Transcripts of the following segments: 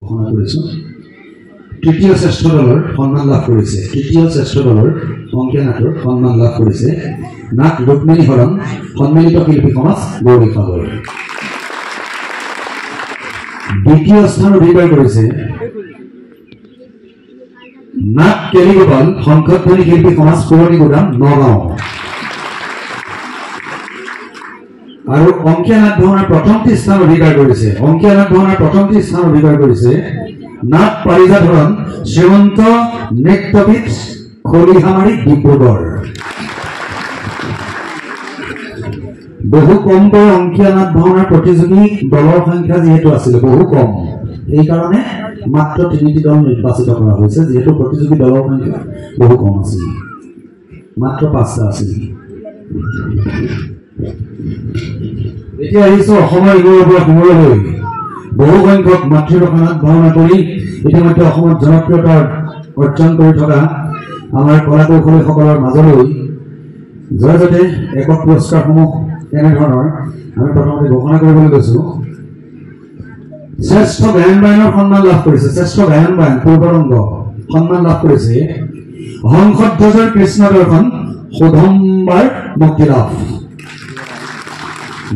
ঘোষণা কৰিছোঁ তৃতীয় শ্ৰেষ্ঠ দলৰ সন্মান লাভ কৰিছে তৃতীয় শ্ৰেষ্ঠ দলৰ অংকীয়া নাটৰ সন্মান লাভ কৰিছে নাট ৰুক্মিণী হৰণ সন্মিলিত শিল্পী সমাজ গৌৰী সাগৰ দ্বিতীয় স্থান অধিকাৰ কৰিছে নাট কেলিগোপাল শংখধ্বনি শিল্পী সমাজ পুৰণি গুদাম নগাঁও আৰু অংকীয়া নাট ভাওনাৰ প্ৰথমটি স্থান অধিকাৰ কৰিছে অংকীয়া নাট ভাওনাৰ প্ৰথমটি স্থান অধিকাৰ কৰিছে নাট পাৰিজাত হৰণ শ্ৰীমন্ত নৃত্যবিদ খলিহামাৰী ডিব্ৰুগড় বহু কমকৈ অংকীয়া নাট ভাওনাৰ প্ৰতিযোগী দলৰ সংখ্যা যিহেতু আছিল বহু কম এইকাৰণে মাত্ৰ 3টি দল নিৰ্বাচিত কৰা হৈছে যেহেতু প্ৰতিযোগী দলৰ সংখ্যা বহু কম আছিল মাত্ৰ 5টা আছিল এতিয়া আহিছো অসমৰ ইমূৰৰ পৰা সিমূৰলৈ বহু সংখ্যক মাতৃভাষা নাট ভাওনা কৰি ইতিমধ্যে অসমত জনপ্ৰিয়তা অৰ্জন কৰি থকা আমাৰ কলা কৌশলীসকলৰ মাজলৈ জয়জতে একক পুৰস্কাৰসমূহ এনেধৰণৰ আমি প্ৰথমতে ঘোষণা কৰিবলৈ গৈছোঁ শ্ৰেষ্ঠ গায়ন বায়নৰ সন্মান লাভ কৰিছে শ্ৰেষ্ঠ গায়ন বায়ন পূৰ্বৰংগ সন্মান লাভ কৰিছে হংসধ্বজৰ কৃষ্ণ দৰ্শন সুধম্বাৰ মুক্তি লাভ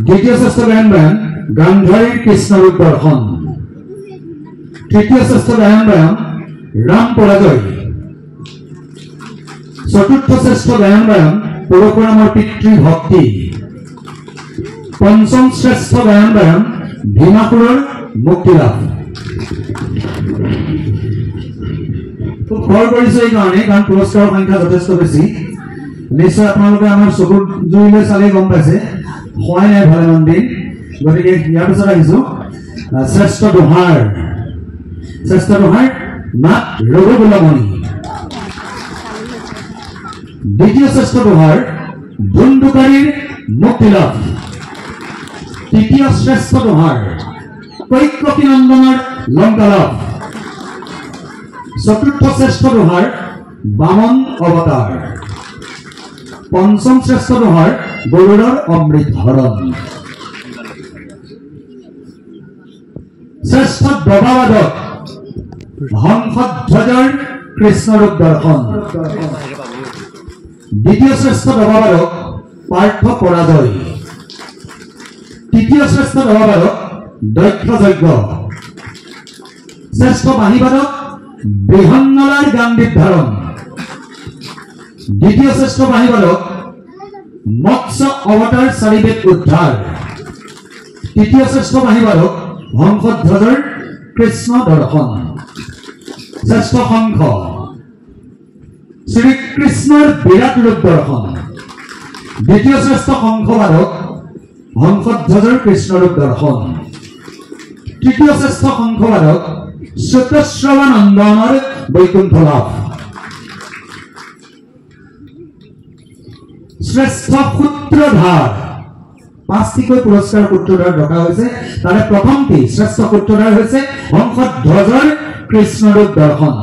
দ্বিতীয় শ্ৰেষ্ঠ গায়ন বায়ন গান্ধাৰীৰ কৃষ্ণৰূপ দৰ্শন তৃতীয় শ্ৰেষ্ঠ গায়ন বায়ন ৰাম পৰাজয় চতুৰ্থ শ্ৰেষ্ঠ গায়ন বায়ন পৰশুৰামৰ পিতৃ ভক্তি পঞ্চম শ্ৰেষ্ঠ গায়ন বায়ন ভীমাসুৰৰ মুক্তি লাভ তো খৰ কৰিছে এইকাৰণে কাৰণ পুৰস্কাৰৰ সংখ্যা যথেষ্ট বেছি নিশ্চয় আপোনালোকে আমাৰ চকুৰ জুইলৈ চালে গম পাইছে হয় নাই ভালেমান দিন গতিকে ইয়াৰ পিছত আহিছো শ্ৰেষ্ঠ দোহাৰ নাট ৰঘুবলমণি দ্বিতীয় শ্ৰেষ্ঠ দোহাৰ ধুন্দুকাৰীৰ মুক্তি লাভ তৃতীয় শ্ৰেষ্ঠ দোহাৰ কৈককী নন্দনৰ লংকা লাভ চতুৰ্থ শ্ৰেষ্ঠ দোহাৰ বামন অৱতাৰ পঞ্চম শ্ৰেষ্ঠ দোহাৰ গৰুড়ৰ অমৃত হৰণ শ্ৰেষ্ঠ দবাবাদক হংসধ্বজৰ কৃষ্ণৰূপ দৰ্শন দ্বিতীয় শ্ৰেষ্ঠ দবাবাদক পাৰ্থ পৰাজয় তৃতীয় শ্ৰেষ্ঠ দবাবাদক দক্ষ যজ্ঞ শ্ৰেষ্ঠ বাণীবাদক বৃহন্নলাৰ গাম্ভীৰ ধাৰণ দ্বিতীয় শ্ৰেষ্ঠ বাণীবাদক মৎস্য অৱতাৰ চাৰিবেদ উদ্ধাৰ তৃতীয় শ্ৰেষ্ঠ বাণীবাদক হংসধ্বজৰ কৃষ্ণ দৰ্শন শ্ৰেষ্ঠ শংখ শ্ৰীকৃষ্ণৰ বিৰাট ৰূপ দৰ্শন দ্বিতীয় শ্ৰেষ্ঠ শংখবাদক হংসধ্বজৰ কৃষ্ণৰূপ দৰ্শন তৃতীয় শ্ৰেষ্ঠ শংখবাদক শ্ৰুতশ্ৰৱানন্দনৰ বৈকুণ্ঠ লাভ শ্ৰেষ্ঠ সূত্ৰধাৰ 5টিকৈ পুৰস্কাৰ সূত্ৰধাৰ ৰখা হৈছে তাৰে প্ৰথমটি শ্ৰেষ্ঠ সূত্ৰধাৰ হৈছে হংসধ্বজৰ কৃষ্ণৰূপ দৰ্শন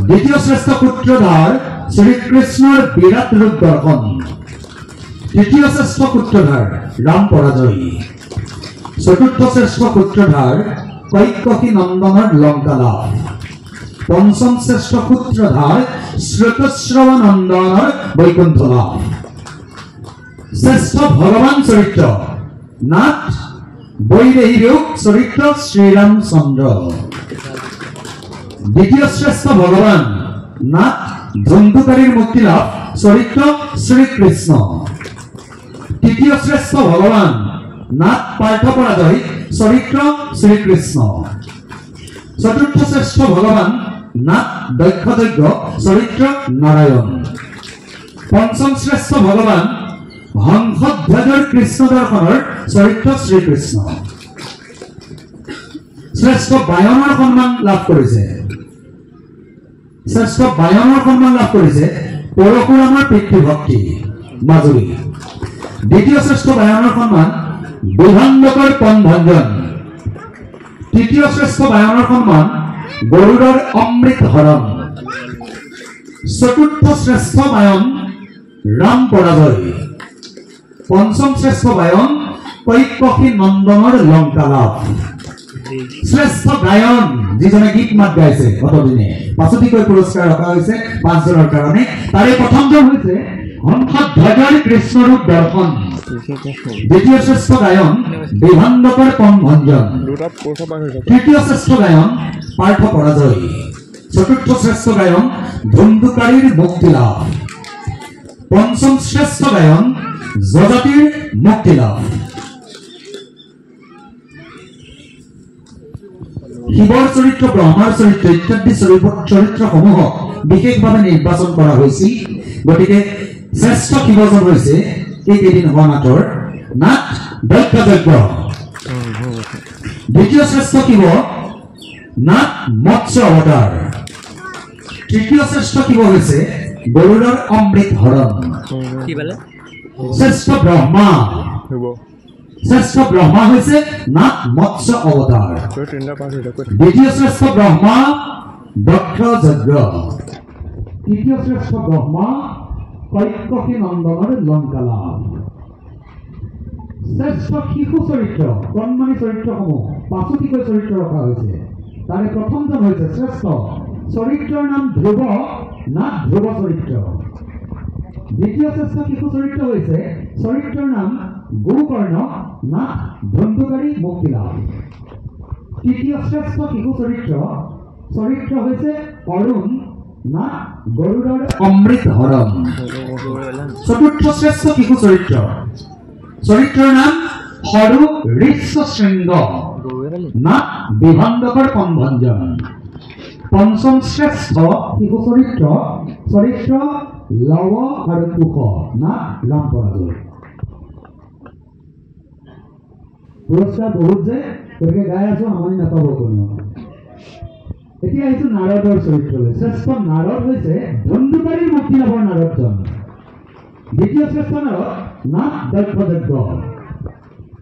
দ্বিতীয় শ্ৰেষ্ঠ সূত্ৰধাৰ শ্ৰীকৃষ্ণৰ বিৰাট ৰূপ দৰ্শন তৃতীয় শ্ৰেষ্ঠ সূত্ৰধাৰ ৰাম পৰাজয় চতুৰ্থ শ্ৰেষ্ঠ সূত্ৰধাৰ কৈককী নন্দনৰ লংকা লাভ পঞ্চম শ্ৰেষ্ঠ সূত্ৰধাৰ শ্ৰুতশ্ৰৱানন্দনৰ বৈকুণ্ঠ লাভ শ্ৰেষ্ঠ ভগৱান চৰিত্ৰ নাট বৈদেহী ৰূপ চৰিত্ৰ শ্ৰীৰামচন্দ্ৰ দ্বিতীয় শ্ৰেষ্ঠ ভগৱান নাট ধুন্দুকাৰীৰ মুক্তি লাভ চৰিত্ৰ শ্ৰীকৃষ্ণ তৃতীয় শ্ৰেষ্ঠ ভগৱান নাট পাৰ্থ পৰাজয় চৰিত্ৰ শ্ৰীকৃষ্ণ চতুৰ্থ শ্ৰেষ্ঠ ভগৱান নাট দক্ষ যজ্ঞ চৰিত্ৰ নাৰায়ণ পঞ্চম শ্ৰেষ্ঠ ভগৱান হংসধ্বজৰ কৃষ্ণ দৰ্শনৰ চৰিত্ৰ শ্ৰীকৃষ্ণ শ্ৰেষ্ঠ বায়নৰ সন্মান লাভ কৰিছে পৰশুৰামৰ পিতৃভক্তি মাজুলী দ্বিতীয় শ্ৰেষ্ঠ বায়নৰ সন্মান বিভাণ্ডকৰ পণভঞ্জন তৃতীয় শ্ৰেষ্ঠ বায়নৰ সন্মান গৰুড়ৰ অমৃত হৰণ চতুৰ্থ শ্ৰেষ্ঠ বায়ন ৰাম পৰাজয় পঞ্চম শ্ৰেষ্ঠ বায়ন কৈককী নন্দনৰ লংকা লাভ শ্ৰেষ্ঠ গায়ন যিজনে গীত মাত গাইছে অতদিনে পাছতিকৈ পুৰস্কাৰ ৰখা হৈছে 5 জনৰ কাৰণে তাৰে প্ৰথমজন হৈছে হংসধ্বজৰ কৃষ্ণৰূপ দৰ্শন দ্বিতীয় শ্ৰেষ্ঠ গায়ন বিভাণ্ডকৰ পনভঞ্জন তৃতীয় শ্ৰেষ্ঠ গায়ন পাৰ্থ পৰাজয় চতুৰ্থ শ্ৰেষ্ঠ গায়ন ধুন্দুকাৰীৰ মুক্তি লাভ পঞ্চম শ্ৰেষ্ঠ গায়ন জগতীৰ মুক্তি লাভ শিৱৰ চৰিত্ৰ ব্ৰহ্মাৰ চৰিত্ৰ ইত্যাদি চৰিত্ৰসমূহক বিশেষভাৱে নিৰ্বাচন কৰা হৈছিল গতিকে শ্ৰেষ্ঠ শিৱজন হৈছে এইকেইদিন হোৱা নাটৰ নাট দক্ষযজ্ঞ দ্বিতীয় শ্ৰেষ্ঠ শিৱ নাট মৎস্য অৱতাৰ তৃতীয় শ্ৰেষ্ঠ শিৱ হৈছে গৰুড়ৰ অমৃত হৰণ শ্ৰেষ্ঠ ব্ৰহ্মা হৈছে নাট মৎস্য অৱতাৰ দ্বিতীয় শ্ৰেষ্ঠ ব্ৰহ্মা দক্ষ যজ্ঞ তৃতীয় শ্ৰেষ্ঠ ব্ৰহ্মা কৈকশী নন্দনৰ লংকা লাভ শ্ৰেষ্ঠ শিশু চৰিত্ৰ কণমানি চৰিত্ৰসমূহ পাছতিকৈ চৰিত্ৰ ৰখা হৈছে তাৰে প্ৰথমজন হৈছে শ্ৰেষ্ঠ চৰিত্ৰৰ নাম ধ্ৰুৱ নাট ধ্ৰুৱ চৰিত্ৰ দ্বিতীয় শ্ৰেষ্ঠ শিশু চৰিত্ৰ হৈছে চৰিত্ৰৰ নাম গোকৰ্ণ নাট ধুন্দুকাৰী মুক্তি লাভ তৃতীয় শ্ৰেষ্ঠ শিশু চৰিত্ৰ হৈছে অৰুণ নাট গৰুড়ৰ অমৃত হৰণ চতুৰ্থ শ্ৰেষ্ঠ শিশু চৰিত্ৰৰ নাম সৰু ঋষ্য শৃংগ নাট বিভাণ্ডকৰ পনভঞ্জন পঞ্চম শ্ৰেষ্ঠ শিশু চৰিত্ৰ লৱ আৰু কুশ নাট ৰাম পৰাজয় পুৰস্কাৰ বহুত যে গতিকে গাই আছো আমনি নাপাব কোনো এতিয়া আহিছো নাৰদৰ চৰিত্ৰলৈ শ্ৰেষ্ঠ নাৰদ হৈছে ধুন্দুকাৰীৰ মুক্তি লাভৰ নাৰদজন দ্বিতীয় শ্ৰেষ্ঠ নাৰদ নাট দক্ষযজ্ঞ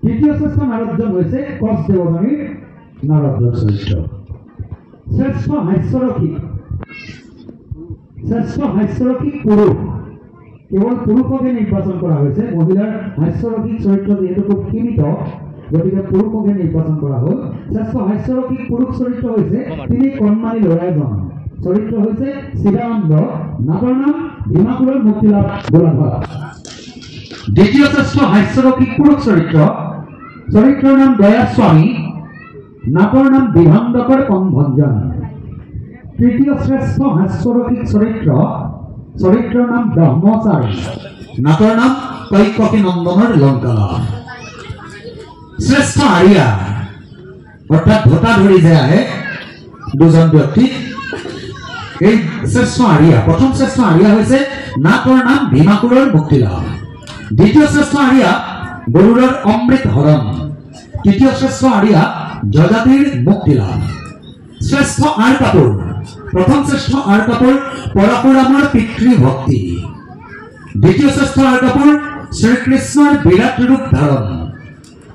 তৃতীয় শ্ৰেষ্ঠ নাৰদজন হৈছে কচ দেৱযানীৰ নাৰদৰ চৰিত্ৰ শ্ৰেষ্ঠ হাস্যৰসিক পুৰুষ কেৱল পুৰুষকে নিৰ্বাচন কৰা হৈছে মহিলাৰ হাস্যৰসিক চৰিত্ৰ যিহেতু খুব সীমিত গতিকে পুৰুষকে নিৰ্বাচন কৰা হ'ল শ্ৰেষ্ঠ হাস্যৰসিক পুৰুষ চৰিত্ৰ হৈছে তিনি কণমানি ল'ৰা এজন চৰিত্ৰ হৈছে চিদানন্দ নাটৰ নাম ভীমাসুৰৰ মুক্তি লাভ গোলাঘাট দ্বিতীয় শ্ৰেষ্ঠ হাস্যৰসিক পুৰুষ চৰিত্ৰৰ নাম দয়াস্বামী নাটৰ নাম বিভাণ্ডকৰ পনভঞ্জন তৃতীয় শ্ৰেষ্ঠ হাস্যৰসিক চৰিত্ৰৰ নাম ব্ৰহ্মচাৰী নাটৰ নাম কৈকশী নন্দনৰ লংকা লাভ শ্ৰেষ্ঠ আৰিয়া অৰ্থাৎ ভোটা ধৰি যে আহে দুজন ব্যক্তি এই শ্ৰেষ্ঠ আৰিয়া প্ৰথম শ্ৰেষ্ঠ আৰিয়া হৈছে নাটৰ নাম ভীমাসুৰৰ মুক্তি লাভ দ্বিতীয় শ্ৰেষ্ঠ আৰিয়া গৰুড়ৰ অমৃত হৰণ তৃতীয় শ্ৰেষ্ঠ আৰিয়া জগতীৰ মুক্তি লাভ শ্ৰেষ্ঠ আৰ কাপুৰ প্ৰথম শ্ৰেষ্ঠ আৰ কাপুৰ পৰশুৰামৰ পিতৃ ভক্তি দ্বিতীয় শ্ৰেষ্ঠ আৰ কাপুৰ শ্ৰীকৃষ্ণৰ বিৰাট ৰূপ ধাৰণ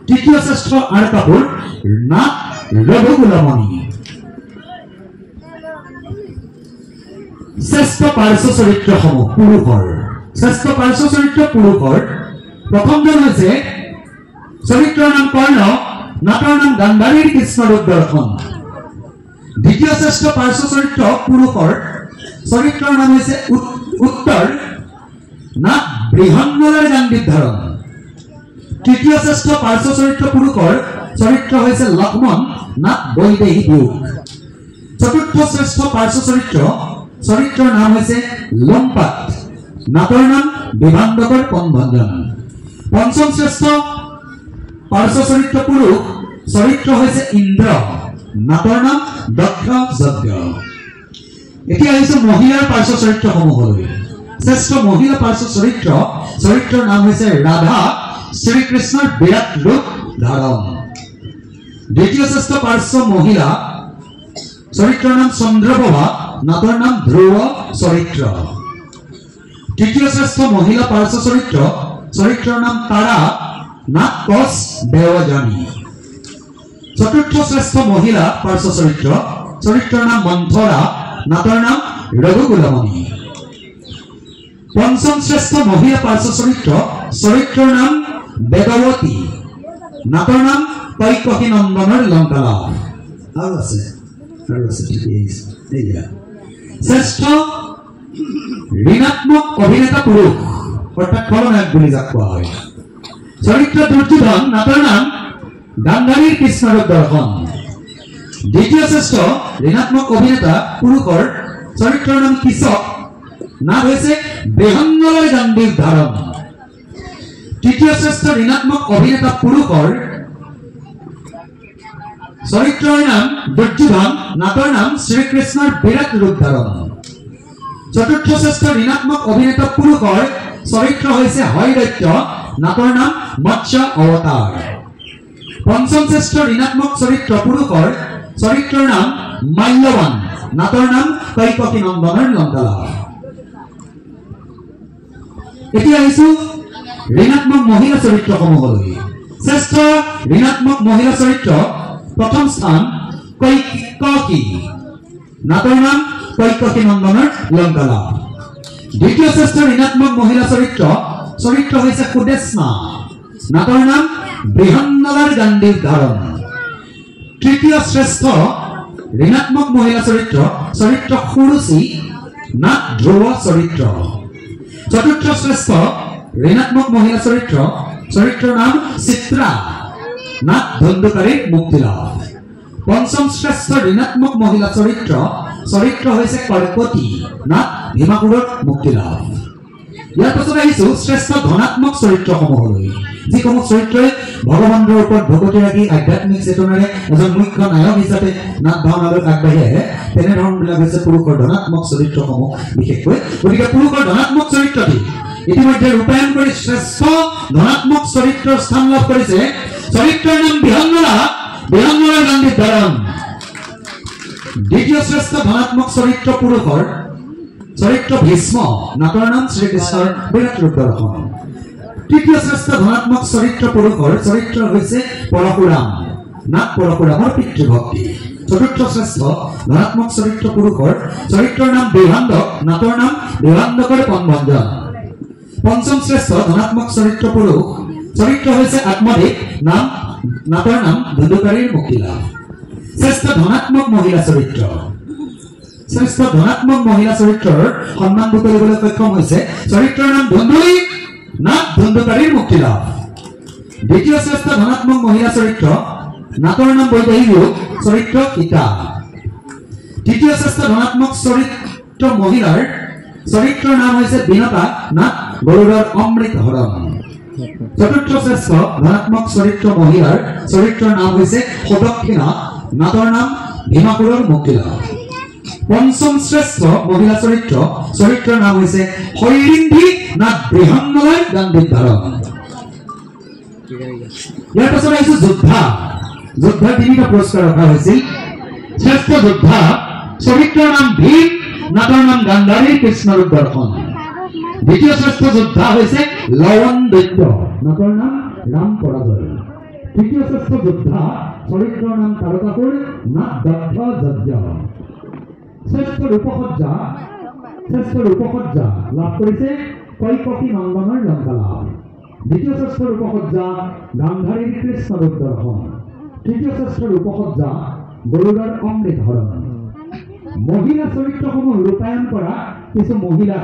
তৃতীয় শ্ৰেষ্ঠ আৰ কাপুৰ নাট ৰঘুকুলমণি শ্ৰেষ্ঠ পাৰ্শ্ব চৰিত্ৰসমূহ পুৰুষৰ শ্ৰেষ্ঠ পাৰ্শ্ব চৰিত্ৰ পুৰুষৰ প্ৰথমজন হৈছে চৰিত্ৰৰ নাম কৰ্ণ নাটৰ নাম গান্ধাৰীৰ কৃষ্ণৰূপ দৰ্শন দ্বিতীয় শ্ৰেষ্ঠ পাৰ্শ্ব চৰিত্ৰ পুৰুষৰ চৰিত্ৰৰ নাম হৈছে উত্তৰ নাট বৃহন্নলাৰ গান্ধাৰ ধাৰণ তৃতীয় শ্ৰেষ্ঠ পাৰ্শ্ব চৰিত্ৰ পুৰুষৰ চৰিত্ৰ হৈছে লক্ষ্মণ নাট বৈদেহী বিয়োগ চতুৰ্থ শ্ৰেষ্ঠ পাৰ্শ্ব চৰিত্ৰৰ নাম হৈছে লম্পাত নাটৰ নাম বিভাণ্ডকৰ পনভঞ্জন পঞ্চম শ্ৰেষ্ঠ পাৰ্শ্ব চৰিত্ৰ পুৰুষ চৰিত্ৰ হৈছে ইন্দ্ৰ নাটৰ নাম দক্ষ যজ্ঞ এতিয়া আহিছে মহিলাৰ পাৰ্শ্ব চৰিত্ৰসমূহলৈ শ্ৰেষ্ঠ মহিলা পাৰ্শ্ব চৰিত্ৰৰ নাম হৈছে ৰাধা শ্ৰীকৃষ্ণৰ বিৰাট ৰূপ ধাৰণ দ্বিতীয় শ্ৰেষ্ঠ পাৰ্শ্ব মহিলা চৰিত্ৰৰ নাম চন্দ্ৰপ্ৰভা নাটৰ নাম ধ্ৰুৱ চৰিত্ৰ তৃতীয় শ্ৰেষ্ঠ মহিলা পাৰ্শ্ব চৰিত্ৰৰ নাম তাৰা নাট কচ দেৱযানী চতুৰ্থ শ্ৰেষ্ঠ মহিলা পাৰ্শ্ব চৰিত্ৰৰ নাম মন্থৰা নাটৰ নাম ৰঘুকুলমণি পঞ্চম শ্ৰেষ্ঠ মহিলা পাৰ্শ্ব চৰিত্ৰৰ নাম বেদৱতী নাটৰ নাম কৈকসী নন্দনৰ লংকা লাভ আৰু আছে ঠিকেই এইয়া শ্ৰেষ্ঠ ঋণাত্মক অভিনেতা পুৰুষ অৰ্থাৎ খলনায়ক বুলি যাক কোৱা হয় চৰিত্ৰ দুৰ্যোধন নাটৰ নাম গান্ধাৰীৰ কৃষ্ণৰ দৰ্শন দ্বিতীয় শ্ৰেষ্ঠ ঋণাত্মক অভিনেতা পুৰুষৰ চৰিত্ৰৰ নাম কৃষক নাম হৈছে বৃহন্নলয় গান্ধীৰ ধাৰণ তৃতীয় শ্ৰেষ্ঠ ঋণাত্মক অভিনেতা পুৰুষৰ চৰিত্ৰৰ নাম দুৰ্যোধন নাটৰ নাম শ্ৰীকৃষ্ণৰ বিৰাট ৰূপ ধাৰণ চতুৰ্থ শ্ৰেষ্ঠ ঋণাত্মক অভিনেতা পুৰুষৰ চৰিত্ৰ হৈছে হয়দৈত্য নাটৰ নাম মৎস্য অৱতাৰ পঞ্চম শ্ৰেষ্ঠ ঋণাত্মক চৰিত্ৰ পুৰুষৰ চৰিত্ৰৰ নাম মাল্যৱান নাটৰ নাম কৈকসী নন্দনৰ লংকা লাভ এতিয়া আহিছো ঋণাত্মক মহিলা চৰিত্ৰসমূহলৈ শ্ৰেষ্ঠ ঋণাত্মক মহিলা চৰিত্ৰ প্ৰথম স্থান কৈকসী নাটৰ নাম কৈকসী নন্দনৰ লংকা লাভ দ্বিতীয় শ্ৰেষ্ঠ ঋণাত্মক মহিলা চৰিত্ৰ হৈছে সুদেষ্ণা নাটৰ নাম বৃহন্নলৰ গান্ধীৰ ধাৰণ তৃতীয় শ্ৰেষ্ঠ ঋণাত্মক মহিলা চৰিত্ৰ সুৰুচি নাট ধ্ৰুৱ চৰিত্ৰ চতুৰ্থ শ্ৰেষ্ঠ ঋণাত্মক মহিলা চৰিত্ৰৰ নাম চিত্ৰা নাট ধন্দুকাৰীৰ মুক্তি লাভ পঞ্চম শ্ৰেষ্ঠ ঋণাত্মক মহিলা চৰিত্ৰ হৈছে কৰ্কটী নাট ভীমাপুৰৰ মুক্তি লাভ ইয়াৰ পাছত আহিছো শ্ৰেষ্ঠ ধনাত্মক চৰিত্ৰসমূহলৈ যিসমূহ চৰিত্ৰই ভগৱানৰ ওপৰত ভগতি ৰাখি আধ্যাত্মিক চেতনাৰে এজন মুখ্য নায়ক হিচাপে নাট ভাওনালৈ আগবাঢ়ি আহে তেনেধৰণবিলাক হৈছে পুৰুষৰ ধনাত্মক চৰিত্ৰসমূহ বিশেষকৈ গতিকে পুৰুষৰ ধনাত্মক চৰিত্ৰটি ইতিমধ্যে ৰূপায়ণ কৰি শ্ৰেষ্ঠ ধনাত্মক চৰিত্ৰৰ স্থান লাভ কৰিছে চৰিত্ৰৰ নাম বৃহন্নলা গান্ধীৰ ধাৰণ দ্বিতীয় শ্ৰেষ্ঠ ধনাত্মক চৰিত্ৰ পুৰুষৰ চৰিত্ৰ ভীষ্ম নাটৰ নাম শ্ৰীকৃষ্ণৰ বিৰাট ৰূপ দৰ্শন তৃতীয় শ্ৰেষ্ঠ ধনাত্মক চৰিত্ৰ পুৰুষৰ চৰিত্ৰ হৈছে পৰশুৰাম নাট পৰশুৰামৰ পিতৃভক্তি চতুৰ্থ শ্ৰেষ্ঠ ধনাত্মক চৰিত্ৰ পুৰুষৰ চৰিত্ৰৰ নাম বিভান্দক নাটৰ নাম বিভান্দকৰ পণভঞ্জন পঞ্চম শ্ৰেষ্ঠ ধনাত্মক চৰিত্ৰ পুৰুষ চৰিত্ৰ হৈছে আত্মদেৱ নাটৰ নাম ধন্দুকাৰীৰ মুক্তি লাভ শ্ৰেষ্ঠ ধনাত্মক মহিলা চৰিত্ৰৰ সন্মান বুটলিবলৈ সক্ষম হৈছে চৰিত্ৰৰ নাম ধন্দুলী নাট ধন্দুকাৰীৰ মুক্তি লাভ দ্বিতীয় শ্ৰেষ্ঠ ধনাত্মক মহিলা চৰিত্ৰ নাটৰ নাম বৈদেহী চৰিত্ৰ সীতা তৃতীয় শ্ৰেষ্ঠ ধনাত্মক চৰিত্ৰ মহিলাৰ চৰিত্ৰৰ নাম হৈছে বিনতা নাট গৰুড়ৰ অমৃত হৰণ চতুৰ্থ শ্ৰেষ্ঠ ধনাত্মক চৰিত্ৰ মহিলাৰ চৰিত্ৰৰ নাম হৈছে সদক্ষিণা নাটৰ নাম ভীমাপুৰৰ মুক্তি লাভ পঞ্চম শ্ৰেষ্ঠ মহিলা চৰিত্ৰৰ নাম হৈছে হৈৰিন্ধি নাট বৃহন্নলয় গান্ধীৰ ধাৰণ ইয়াৰ পাছত আহিছো যোদ্ধাৰ তিনিটা পুৰস্কাৰ ৰখা হৈছিল শ্ৰেষ্ঠ যোদ্ধা চৰিত্ৰৰ নাম ভীম নাটৰ নাম গান্ধাৰীৰ কৃষ্ণৰূপ দৰ্শন দ্বিতীয় শ্ৰেষ্ঠ যোদ্ধা হৈছে লৱণ দৈত্য নাটৰ নাম ৰাম পৰাজয় তৃতীয় শ্ৰেষ্ঠ যোদ্ধা চৰিত্ৰৰ নাম তাৰকাসুৰ নাট দক্ষ যজ্ঞ শ্ৰেষ্ঠ ৰূপসজ্জা লাভ কৰিছে কৈকসী নন্দনৰ লংকা লাভ দ্বিতীয় শ্ৰেষ্ঠ ৰূপসজ্জা গান্ধাৰীৰ কৃষ্ণৰূপ দৰ্শন তৃতীয় শ্ৰেষ্ঠ ৰূপসজ্জা গৰুড়ৰ অমৃত হৰণ মহিলা চৰিত্ৰসমূহ ৰূপায়ণ কৰা কিছু মহিলা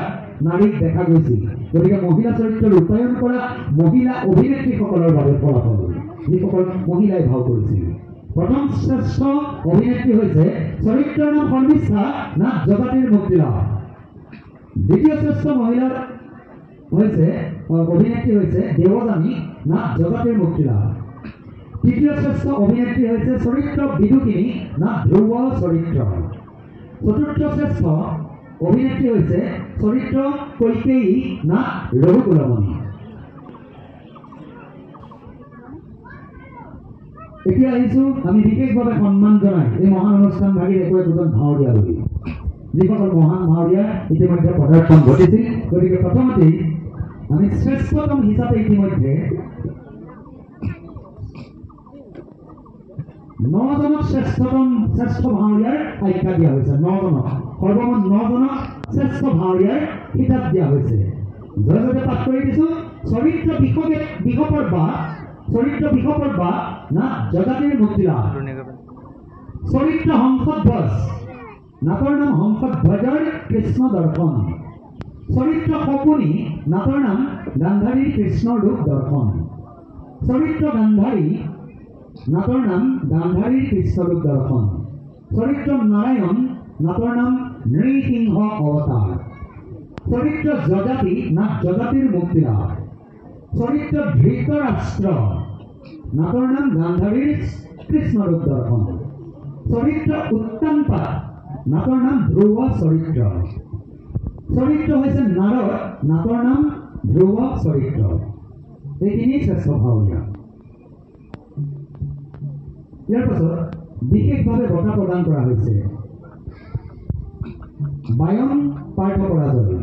নাৰীক দেখা গৈছিল গতিকে মহিলা চৰিত্ৰ ৰূপায়ণ কৰা মহিলা অভিনেত্ৰীসকলৰ বাবে ফলাফল যিসকল মহিলাই ভাও কৰিছিল প্ৰথম শ্ৰেষ্ঠ অভিনেত্ৰী হৈছে চৰিত্ৰৰ নাম শৰ্মিষ্ঠা নাট জগতীৰ মুক্তি লাভ দ্বিতীয় শ্ৰেষ্ঠ মহিলাৰ অভিনেত্ৰী হৈছে দেৱযানী নাট জগতীৰ মুক্তি লাভ তৃতীয় শ্ৰেষ্ঠ অভিনেত্ৰী হৈছে চৰিত্ৰ বিদুকিনী নাট ধ্ৰুৱ চৰিত্ৰ চতুৰ্থ শ্ৰেষ্ঠ অভিনেত্ৰী হৈছে চৰিত্ৰ কৈকেয়ী নাট ৰঘুকুলমণি এতিয়া আহিছো আমি বিশেষভাৱে সন্মান জনাই এই মহান অনুষ্ঠান ভাগিৰ একো একোজন ভাৱৰীয়া বুলি যিসকল মহান ভাৱৰীয়া ইতিমধ্যে পদাৰ্পণ ঘটিছিল গতিকে প্ৰথমতেই আমি শ্ৰেষ্ঠতম হিচাপে ইতিমধ্যে 9 জনক শ্ৰেষ্ঠ ভাৱৰীয়াৰ আখ্যা দিয়া হৈছে 9 জনক সৰ্বমুঠ 9 জনক শ্ৰেষ্ঠ ভাৱৰীয়াৰ কিতাপ দিয়া হৈছে জয়জয়তে পাঠ কৰি দিছো চৰিত্ৰ বিষপৰ বা না জগতেৰ মুক্তি লাভ চৰিত্ৰ হংসধ্বজ নাটৰ নাম হংসধ্বজৰ কৃষ্ণ দৰ্শন চৰিত্ৰ সপনি নাটৰ নাম গান্ধাৰীৰ কৃষ্ণ ৰূপ দৰ্শন চৰিত্ৰ গান্ধাৰী নাটৰ নাম গান্ধাৰীৰ কৃষ্ণ ৰূপ দৰ্শন চৰিত্ৰ নাৰায়ণ নাটৰ নাম নৃসিংহ অৱতাৰ চৰিত্ৰ জজাতি নাট জজাতিৰ মুক্তি লাভ চৰিত্ৰ ধৃতৰাষ্ট্ৰ নাটৰ নাম গান্ধাৰীৰ কৃষ্ণ ৰূপ দৰ্শন চৰিত্ৰ উত্তানপাত নাটৰ নাম ধ্ৰুৱ চৰিত্ৰ চৰিত্ৰ হৈছে নাৰদ নাটৰ নাম ধ্ৰুৱ চৰিত্ৰ এইখিনি শ্ৰেষ্ঠ ভাৱৰীয়া ইয়াৰ পাছত বিশেষভাৱে বঁটা প্ৰদান কৰা হৈছে বায়ন পাৰ্থ পৰাজয়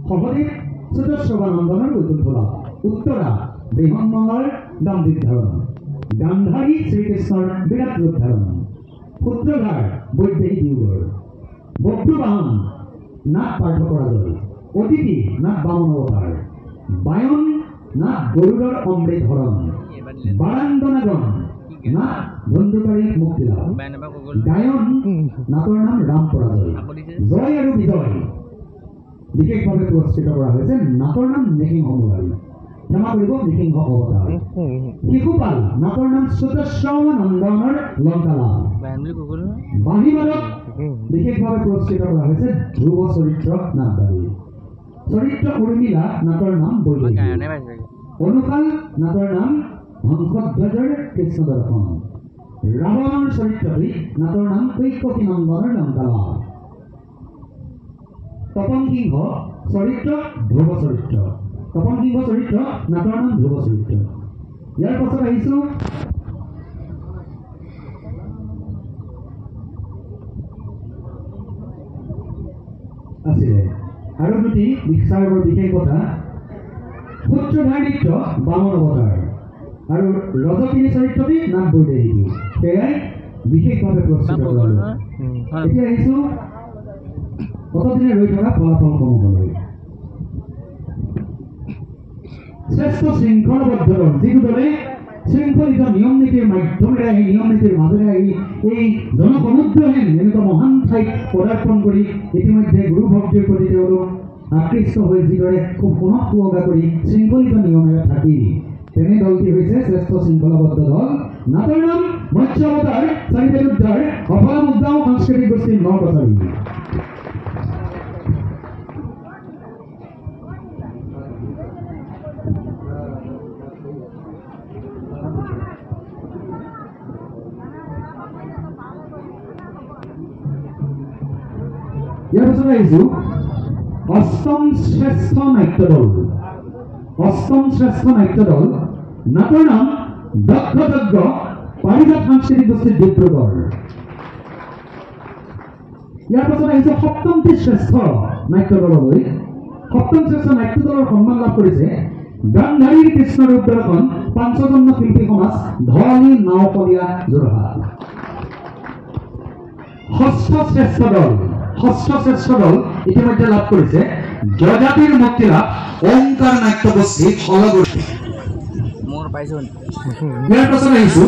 সহদেৱ চতুশ্ৰৱানন্দনৰ বৈকুণ্ঠ লাভ উত্তৰা বৃহন্মলৰ দাম্ভিক ধাৰণ গান্ধাৰী শ্ৰীকৃষ্ণৰ বিৰাট ৰূপ ধাৰণ সূত্ৰধাৰ বৈদেহী দিওগৰ বক্ৰবাহন নাট পাৰ্থ পৰাজয় অতিথি নাট বামন অৱতাৰ বায়ন নাট গৰুড়ৰ অমৃত হৰণ বাৰান্দনাগন নাট ধন্দুকাৰী মুক্তি লাভ গায়ন নাটৰ নাম ৰাম পৰাজয় জয় আৰু বিজয় বিশেষভাৱে পুৰস্কৃত কৰা হৈছে নাটৰ নাম নৃসিংহ মুৰাৰী ক্ষমা কৰিব নৃসিংহ অৱতাৰ শিশুপাল নাটৰ নাম চতুশ্ৰৱানন্দনৰ লংকা লাভ বাহিবালক বিশেষভাৱে পুৰস্কৃত কৰা হৈছে ধ্ৰুৱ চৰিত্ৰ নাটবাৰী চৰিত্ৰ উৰ্মিলা নাটৰ নাম বৈদেহী অনুকাল নাটৰ নাম হংসধ্বজৰ কৃষ্ণ দৰ্শন ৰাৱণৰ চৰিত্ৰটি নাটৰ নাম কৈকৱী নন্দনৰ লংকা লাভ তপন সিংহ চৰিত্ৰ ধ্ৰুৱ চৰিত্ৰ তপন সিংহ চৰিত্ৰ নাটৰ নাম ধ্ৰুৱ চৰিত্ৰ ইয়াৰ পাছত আহিছোঁ আছিলে আৰু দুটি বিচাৰৰ বিশেষ কথা সূত্ৰধাৰিত্য বামন অৱতাৰ আৰু ৰজকিনী চৰিত্ৰটি নাম বৈদেহী সেয়াই বিশেষভাৱে পুৰস্কৃত কৰা হ'ল এতিয়া আহিছোঁ কতদিনে ৰৈ থকা ফলাফলসমূহলৈ শ্ৰেষ্ঠ শৃংখলাবদ্ধ দল যিটো দলে শৃংখলিত নিয়ম নীতিৰ মাধ্যমেৰে আহি নিয়ম নীতিৰ মাজেৰে আহি এই জনসমুদ্ৰহীন এনেকুৱা মহান ঠাইত পদাৰ্পণ কৰি ইতিমধ্যে গুৰু ভক্তিৰ প্ৰতি তেওঁলোক আকৃষ্ট হৈ যিদৰে খুব পুনঃ সুৱগা কৰি শৃংখলিত নিয়মেৰে থাকি তেনে দলটি হৈছে শ্ৰেষ্ঠ শৃংখলাবদ্ধ দল নাটৰ নাম মৎস্য অৱতাৰ চাৰিবেদুদ্ধাৰ অফলা মুদ্ৰাও সাংস্কৃতিক গোষ্ঠীৰ নৰপ্ৰচাৰী ইয়াৰ পাছত আহিছোঁ অষ্টম শ্ৰেষ্ঠ নাট্য দল নাটৰ নাম দক্ষযজ্ঞ পাৰিজাত সাংস্কৃতিক গোষ্ঠী ডিব্ৰুগড় ইয়াৰ পাছত আহিছে সপ্তমটি শ্ৰেষ্ঠ নাট্য দললৈ সপ্তম শ্ৰেষ্ঠ নাট্য দলৰ সন্মান লাভ কৰিছে গান্ধাৰীৰ কৃষ্ণ ৰূপ দৰ্শন পাঞ্চজন্য শিল্পী সমাজ ধৰণী নাওকলীয়া যোৰহাট ষষ্ঠ শ্ৰেষ্ঠ দল ইতিমধ্যে লাভ কৰিছে জজাতিৰ মুক্তি লাভ ওংকাৰ নাট্য গোষ্ঠী ফলগোষ্ঠী মোৰ পাইছো ইয়াৰ পাছত আহিছোঁ